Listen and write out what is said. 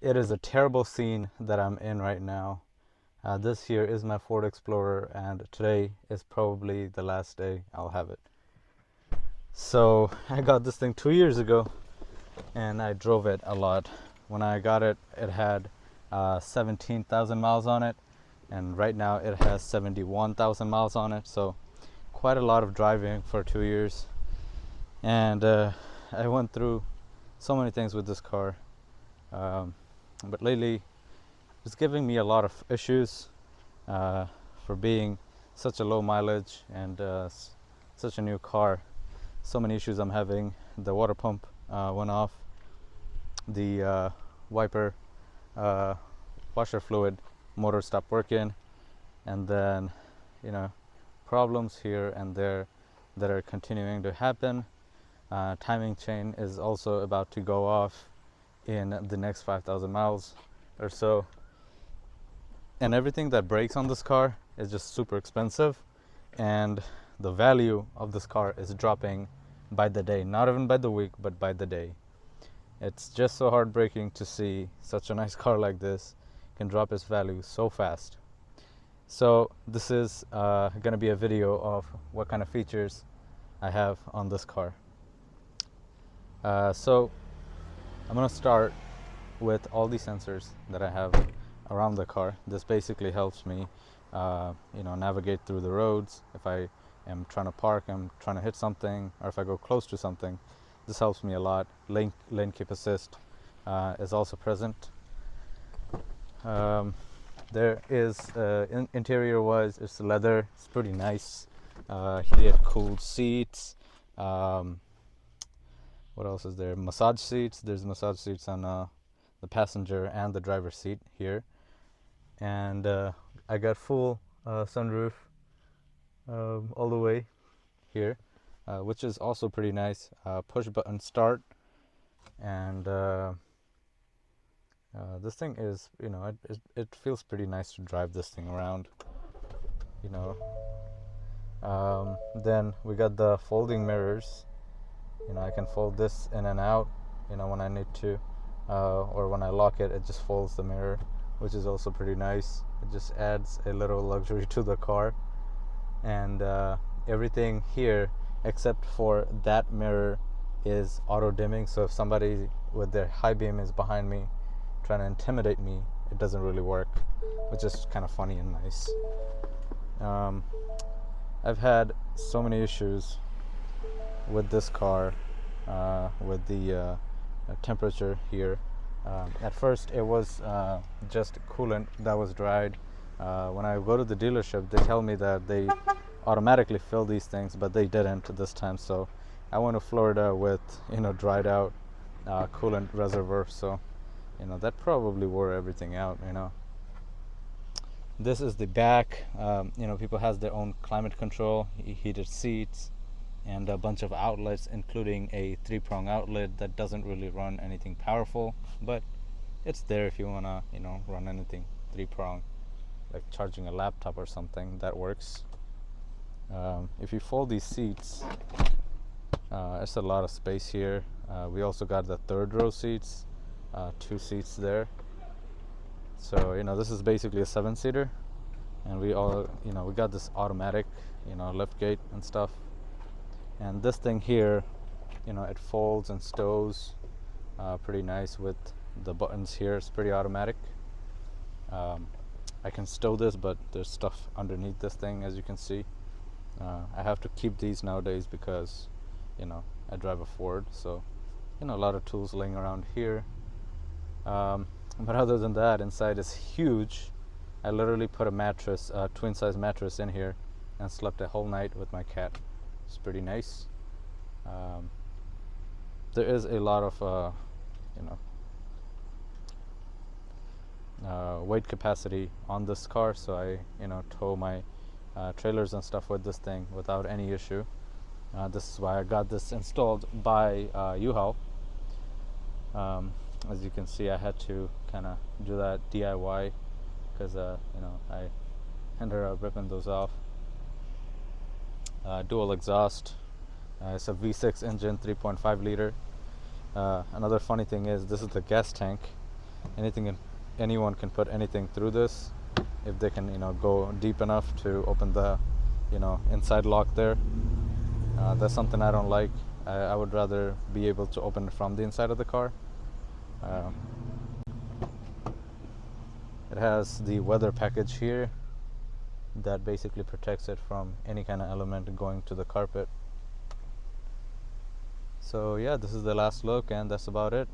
It is a terrible scene that I'm in right now. This here is my Ford Explorer, and today is probably the last day I'll have it. So I got this thing 2 years ago, and I drove it a lot. When I got it, it had 17,000 miles on it, and right now it has 71,000 miles on it. So quite a lot of driving for 2 years, and I went through so many things with this car. But lately it's giving me a lot of issues for being such a low mileage and such a new car. So many issues I'm having. The water pump went off, the wiper washer fluid motor stopped working, and then problems here and there that are continuing to happen. Timing chain is also about to go off in the next 5,000 miles or so, and everything that breaks on this car is just super expensive, and the value of this car is dropping by the day, not even by the week, but by the day. It's just so heartbreaking to see such a nice car like this can drop its value so fast. So this is going to be a video of what kind of features I have on this car. So I'm going to start with all the sensors that I have around the car. This basically helps me navigate through the roads. If I am trying to park, I'm trying to hit something, or if I go close to something, this helps me a lot. Lane keep assist is also present. There is interior wise, it's leather. It's pretty nice. Heated cooled seats. What else is there? Massage seats. There's massage seats on the passenger and the driver's seat here, and I got full sunroof all the way here, which is also pretty nice. Push button start, and this thing is, it feels pretty nice to drive this thing around. Then we got the folding mirrors. I can fold this in and out, when I need to, or when I lock it, it just folds the mirror, which is also pretty nice. It just adds a little luxury to the car. And everything here except for that mirror is auto dimming, so if somebody with their high beam is behind me trying to intimidate me, it doesn't really work, which is kind of funny and nice. I've had so many issues with this car, with the temperature here. At first it was just coolant that was dried. When I go to the dealership, they tell me that they automatically fill these things, but they didn't this time. So I went to Florida with dried out coolant reservoir, so that probably wore everything out. This is the back. People has their own climate control, heated seats, and a bunch of outlets, including a 3-prong outlet that doesn't really run anything powerful, but it's there if you want to run anything 3-prong, like charging a laptop or something. That works. If you fold these seats, it's a lot of space here. We also got the 3rd row seats, 2 seats there. So this is basically a 7-seater, and we got this automatic lift gate and stuff. And this thing here, it folds and stows pretty nice with the buttons here. It's pretty automatic. I can stow this, but there's stuff underneath this thing, as you can see. I have to keep these nowadays because I drive a Ford, so a lot of tools laying around here. But other than that, inside is huge. I literally put a mattress, a twin size mattress in here, and slept a whole night with my cat. It's pretty nice. There is a lot of weight capacity on this car, so I tow my trailers and stuff with this thing without any issue. This is why I got this installed by U-Haul. As you can see, I had to kind of do that DIY because I ended up ripping those off. Dual exhaust. It's a V6 engine, 3.5 liter. Another funny thing is this is the gas tank. anyone can put anything through this if they can, go deep enough to open the, inside lock there. That's something I don't like. I would rather be able to open it from the inside of the car. It has the weather package here that basically protects it from any kind of element going to the carpet. So yeah, this is the last look, and that's about it.